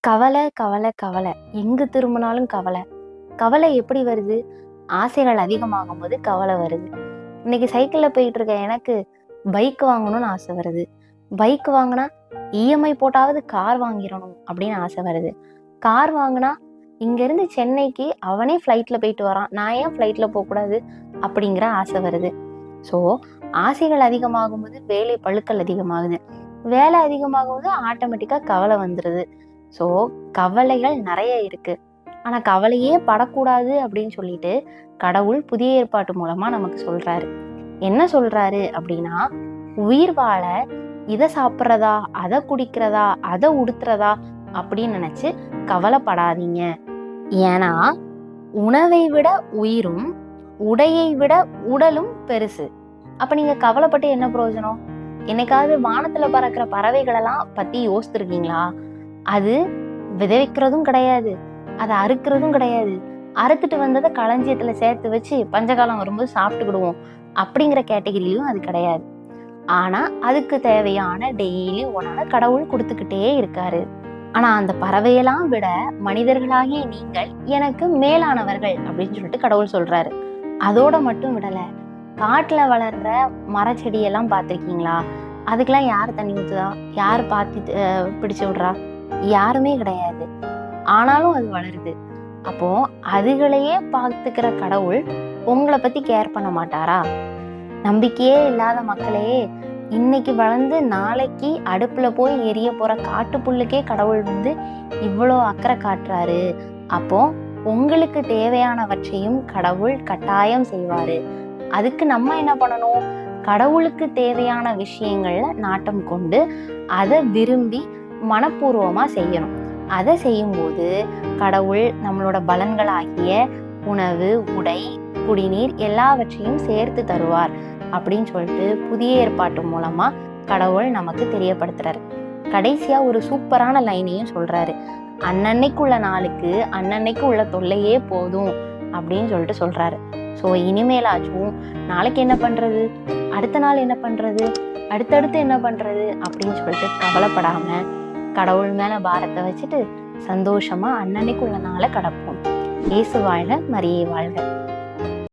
கவலை, கவலை, கவலை. எங்கு திரும்பினாலும் கவலை. கவலை எப்படி வருது? ஆசைகள் அதிகமாகும்போது கவலை வருது. இன்னைக்கு சைக்கிள்ல போயிட்டு இருக்க எனக்கு பைக் வாங்கணும்னு ஆசை வருது. பைக் வாங்கினா இஎம்ஐ போட்டாவது கார் வாங்கிடணும் அப்படின்னு ஆசை வருது. கார் வாங்கினா இங்கேருந்து சென்னைக்கு அவனே ஃப்ளைட்டில் போயிட்டு வரான், நான் ஏன் ஃப்ளைட்டில் போகக்கூடாது அப்படிங்கிற ஆசை வருது. ஸோ ஆசைகள் அதிகமாகும்போது வேலை பளுக்கள் அதிகமாகுது. வேலை அதிகமாகும்போது ஆட்டோமேட்டிக்காக கவலை வந்துடுது. ஸோ கவலைகள் நிறைய இருக்கு. ஆனா கவலையே படக்கூடாது அப்படின்னு சொல்லிட்டு கடவுள் புதிய ஏற்பாட்டு மூலமா நமக்கு சொல்றாரு. என்ன சொல்றாரு அப்படின்னா, உயிர் வாழ இதை சாப்பிட்றதா, அதை குடிக்கிறதா, அதை உடுத்துறதா அப்படின்னு நினைச்சு கவலைப்படாதீங்க. ஏன்னா உணவை விட உயிரும், உடையை விட உடலும் பெருசு. அப்ப நீங்க கவலைப்பட்டு என்ன பிரயோஜனம்? என்னைக்காவது வானத்துல பறக்கிற பறவைகளெல்லாம் பத்தி யோசிச்சிருக்கீங்களா? அது விதைக்கிறதும் கிடையாது, அதை அறுக்கிறதும் கிடையாது. அறுத்துட்டு வந்ததை களஞ்சியத்துல சேர்த்து வச்சு பஞ்சகாலம் வரும்போது சாப்பிட்டுக்கிடுவோம் அப்படிங்கிற கேட்டகிரிலையும் அது கிடையாது. ஆனா அதுக்கு தேவையான டெய்லி உணவை கடவுள் கொடுத்துக்கிட்டே இருக்காரு. ஆனா அந்த பறவையெல்லாம் விட மனிதர்களாகிய நீங்கள் எனக்கு மேலானவர்கள் அப்படின்னு சொல்லிட்டு கடவுள் சொல்றாரு. அதோட மட்டும் விடல, காட்டுல வளர்ற மரச்செடியெல்லாம் பார்த்திருக்கீங்களா? அதுக்கெல்லாம் யார் தண்ணி ஊத்துதா? யார் பாத்தி பிடிச்சு விடுறா? யாருமே கிடையாது. ஆனாலும் அது வளருது. அப்போ அதுகளையே பார்த்துக்கிற கடவுள் உங்களை பத்தி கேர் பண்ண மாட்டாரா? நம்பிக்கையே இல்லாத மக்களே, இன்னைக்கு வளர்ந்து நாளைக்கு அடுப்புல போய் எரிய போற காட்டுப்புல்லுக்கே கடவுள் இவ்வளோ அக்கறை காட்டுறாரு. அப்போ உங்களுக்கு தேவையானவற்றையும் கடவுள் கட்டாயம் செய்வாரு. அதுக்கு நம்ம என்ன பண்ணணும்? கடவுளுக்கு தேவையான விஷயங்கள்ல நாட்டம் கொண்டு அதை விரும்பி மனப்பூர்வமா செய்யணும். அதை செய்யும்போது கடவுள் நம்மளோட பலன்களாகிய உணவு, உடை, குடிநீர் எல்லாவற்றையும் சேர்த்து தருவார் அப்படின்னு சொல்லிட்டு புதிய ஏற்பாட்டு மூலமா கடவுள் நமக்கு தெரியப்படுத்துறாரு. கடைசியா ஒரு சூப்பரான லைனையும் சொல்றாரு. அன்னன்னைக்குள்ள நாளுக்கு அன்னன்னைக்கு உள்ள தொல்லையே போதும் அப்படின்னு சொல்லிட்டு சொல்றாரு. ஸோ இனிமேலாச்சும் நாளைக்கு என்ன பண்றது, அடுத்த நாள் என்ன பண்றது, அடுத்தடுத்து என்ன பண்றது அப்படின்னு சொல்லிட்டு கவலைப்படாம கடவுள் மேல பாரத்தை வச்சுட்டு சந்தோஷமா அன்னன்னைக்குள்ள நாளை கடப்போம். இயேசு வாழ்க, மரியே வாழ்க.